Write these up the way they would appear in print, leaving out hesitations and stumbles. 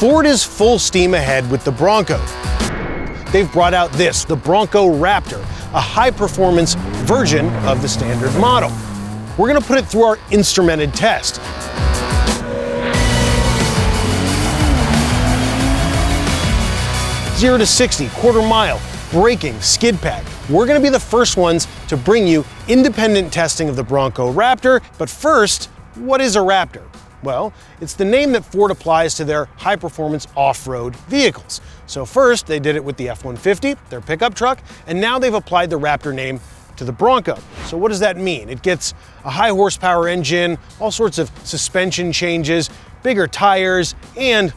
Ford is full steam ahead with the Bronco. They've brought out the Bronco Raptor, a high-performance version of the standard model. We're going to put it through our instrumented test. Zero to 60, quarter mile, braking, skid pad. We're going to be the first ones to bring you independent testing of the Bronco Raptor. But first, what is a Raptor? Well, it's the name that Ford applies to their high-performance off-road vehicles. So first, they did it with the F-150, their pickup truck, and now they've applied the Raptor name to the Bronco. So what does that mean? It gets a high-horsepower engine, all sorts of suspension changes, bigger tires, and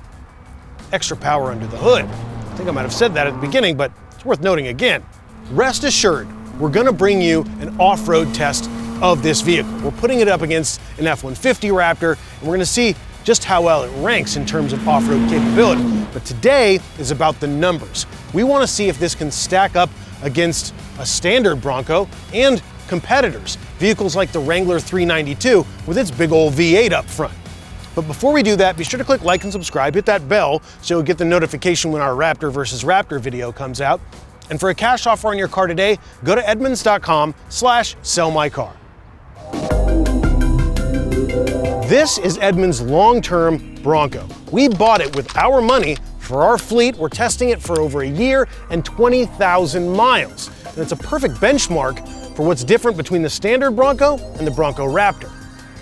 extra power under the hood. I think I might have said that at the beginning, but it's worth noting again. Rest assured, we're going to bring you an off-road test of this vehicle. We're putting it up against an F-150 Raptor, and we're going to see just how well it ranks in terms of off-road capability. But today is about the numbers. We want to see if this can stack up against a standard Bronco and competitors, vehicles like the Wrangler 392 with its big old V8 up front. But before we do that, be sure to click like and subscribe, hit that bell so you'll get the notification when our Raptor versus Raptor video comes out. And for a cash offer on your car today, go to edmunds.com/sellmycar. This is Edmunds' long-term Bronco. We bought it with our money for our fleet. We're testing it for over a year and 20,000 miles. And it's a perfect benchmark for what's different between the standard Bronco and the Bronco Raptor.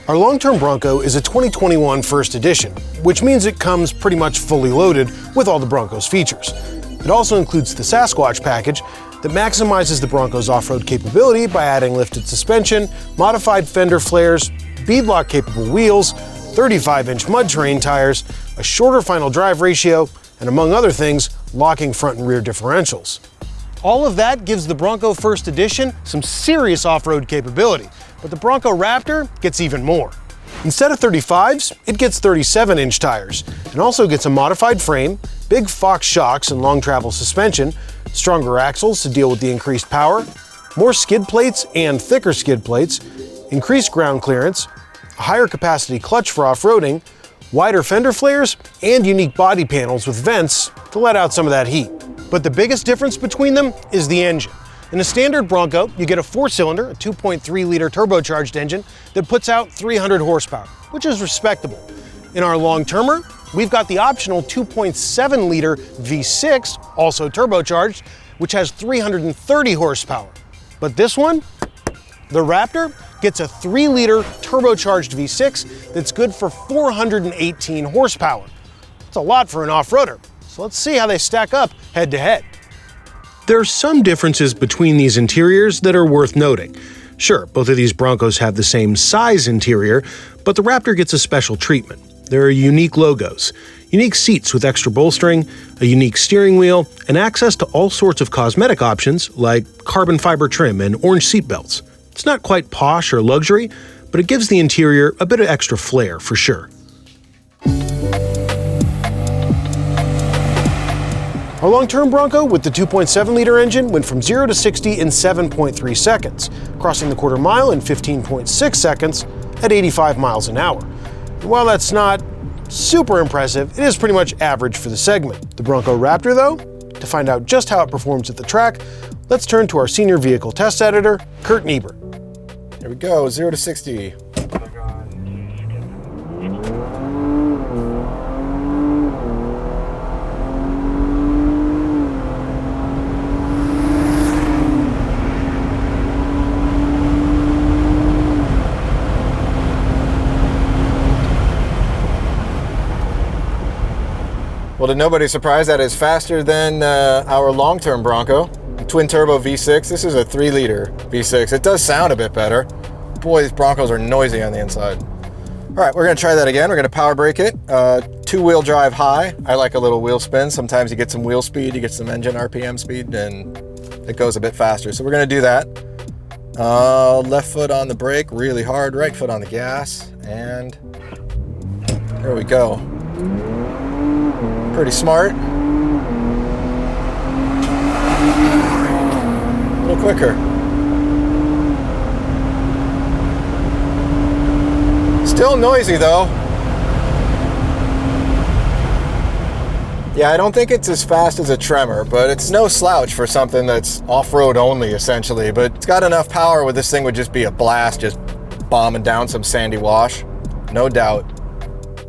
Our long-term Bronco is a 2021 first edition, which means it comes pretty much fully loaded with all the Bronco's features. It also includes the Sasquatch package that maximizes the Bronco's off-road capability by adding lifted suspension, modified fender flares, beadlock capable wheels, 35-inch mud terrain tires, a shorter final drive ratio, and among other things, locking front and rear differentials. All of that gives the Bronco First Edition some serious off-road capability, but the Bronco Raptor gets even more. Instead of 35s, it gets 37-inch tires, and also gets a modified frame, big Fox shocks and long travel suspension, stronger axles to deal with the increased power, more skid plates and thicker skid plates, increased ground clearance, a higher capacity clutch for off-roading, wider fender flares, and unique body panels with vents to let out some of that heat. But the biggest difference between them is the engine. In a standard Bronco, you get a 4-cylinder, a 2.3-liter turbocharged engine that puts out 300 horsepower, which is respectable. In our long-termer, we've got the optional 2.7-liter V6, also turbocharged, which has 330 horsepower. But this one, the Raptor, gets a 3-liter turbocharged V6 that's good for 418 horsepower. That's a lot for an off-roader. So let's see how they stack up head-to-head. There are some differences between these interiors that are worth noting. Sure, both of these Broncos have the same size interior, but the Raptor gets a special treatment. There are unique logos, unique seats with extra bolstering, a unique steering wheel, and access to all sorts of cosmetic options like carbon fiber trim and orange seat belts. It's not quite posh or luxury, but it gives the interior a bit of extra flair for sure. Our long-term Bronco with the 2.7-liter engine went from 0 to 60 in 7.3 seconds, crossing the quarter mile in 15.6 seconds at 85 miles an hour. And while that's not super impressive, it is pretty much average for the segment. The Bronco Raptor, though, to find out just how it performs at the track, let's turn to our senior vehicle test editor, Kurt Niebuhr. Here we go, 0 to 60. Well, to nobody's surprise, that is faster than our long-term Bronco. Twin turbo V6. This is a 3-liter V6. It does sound a bit better. Boy, these Broncos are noisy on the inside. All right, we're gonna try that again. We're gonna power brake it. 2-wheel drive high. I like a little wheel spin. Sometimes you get some wheel speed, you get some engine RPM speed, and it goes a bit faster. So we're gonna do that. Left foot on the brake really hard, right foot on the gas, and there we go. Pretty smart. A little quicker. Still noisy though. Yeah, I don't think it's as fast as a Tremor, but it's no slouch for something that's off-road only, essentially. But it's got enough power where this thing would just be a blast, just bombing down some sandy wash. No doubt.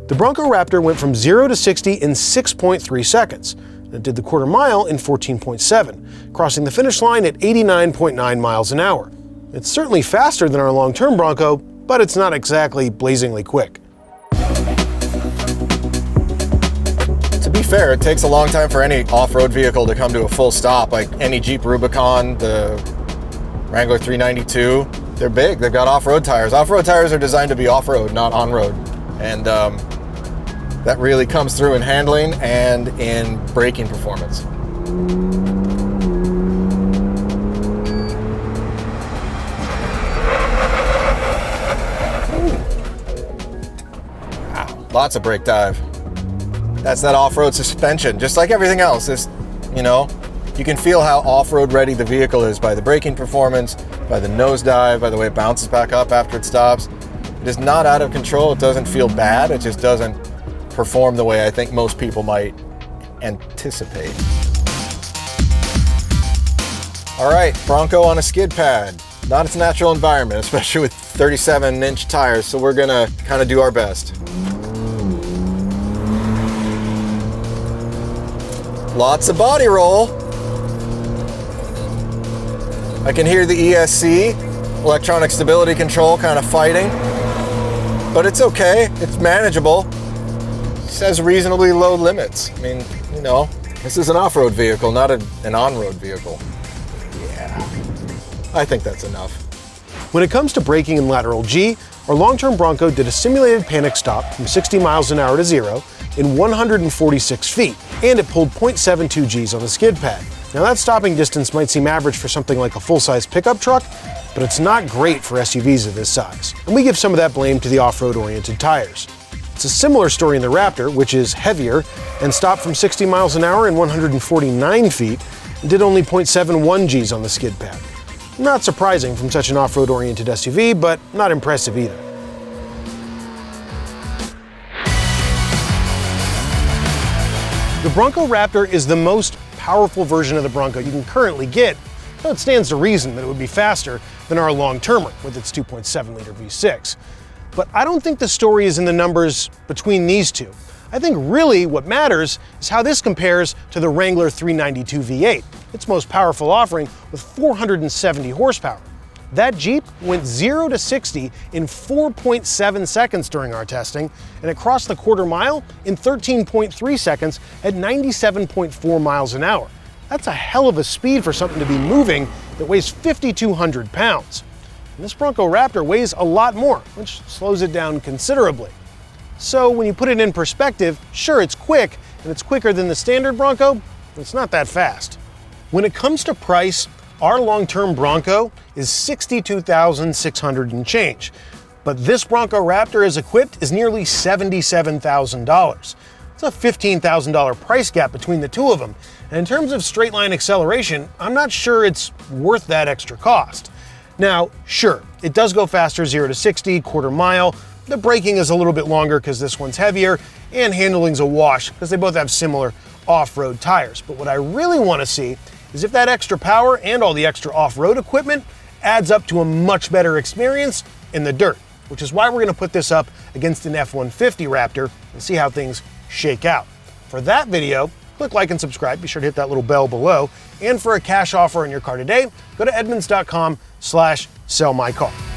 The Bronco Raptor went from 0 to 60 in 6.3 seconds. It did the quarter mile in 14.7, crossing the finish line at 89.9 miles an hour. It's certainly faster than our long-term Bronco, but it's not exactly blazingly quick. To be fair, it takes a long time for any off-road vehicle to come to a full stop, like any Jeep Rubicon, the Wrangler 392. They're big, they've got off-road tires. Off-road tires are designed to be off-road, not on-road. And that really comes through in handling and in braking performance. Wow, lots of brake dive. That's that off-road suspension, just like everything else. This, you know, you can feel how off-road ready the vehicle is by the braking performance, by the nosedive, by the way it bounces back up after it stops. It is not out of control. It doesn't feel bad. It just doesn't perform the way I think most people might anticipate. All right, Bronco on a skid pad. Not its natural environment, especially with 37-inch tires, so we're gonna kind of do our best. Lots of body roll. I can hear the ESC, electronic stability control, kind of fighting, but it's okay, it's manageable. It has reasonably low limits. I mean, you know, this is an off-road vehicle, not an on-road vehicle. Yeah, I think that's enough. When it comes to braking and lateral G, our long-term Bronco did a simulated panic stop from 60 miles an hour to 0 in 146 feet, and it pulled 0.72 Gs on the skid pad. Now that stopping distance might seem average for something like a full-size pickup truck, but it's not great for SUVs of this size. And we give some of that blame to the off-road oriented tires. It's a similar story in the Raptor, which is heavier and stopped from 60 miles an hour in 149 feet and did only 0.71 Gs on the skid pad. Not surprising from such an off-road oriented SUV, but not impressive either. The Bronco Raptor is the most powerful version of the Bronco you can currently get, so it stands to reason that it would be faster than our long-termer with its 2.7-liter V6. But I don't think the story is in the numbers between these two. I think really what matters is how this compares to the Wrangler 392 V8, its most powerful offering with 470 horsepower. That Jeep went 0 to 60 in 4.7 seconds during our testing, and it crossed the quarter mile in 13.3 seconds at 97.4 miles an hour. That's a hell of a speed for something to be moving that weighs 5,200 pounds. And this Bronco Raptor weighs a lot more, which slows it down considerably. So when you put it in perspective, sure, it's quick, and it's quicker than the standard Bronco, but it's not that fast. When it comes to price, our long-term Bronco is $62,600 and change, but this Bronco Raptor as equipped is nearly $77,000. It's a $15,000 price gap between the two of them, and in terms of straight line acceleration, I'm not sure it's worth that extra cost. Now, sure, it does go faster 0 to 60, quarter mile. The braking is a little bit longer because this one's heavier, and handling's a wash because they both have similar off-road tires. But what I really want to see is if that extra power and all the extra off-road equipment adds up to a much better experience in the dirt, which is why we're going to put this up against an F-150 Raptor and see how things shake out. For that video, click like and subscribe. Be sure to hit that little bell below. And for a cash offer on your car today, go to edmunds.com/sellmycar.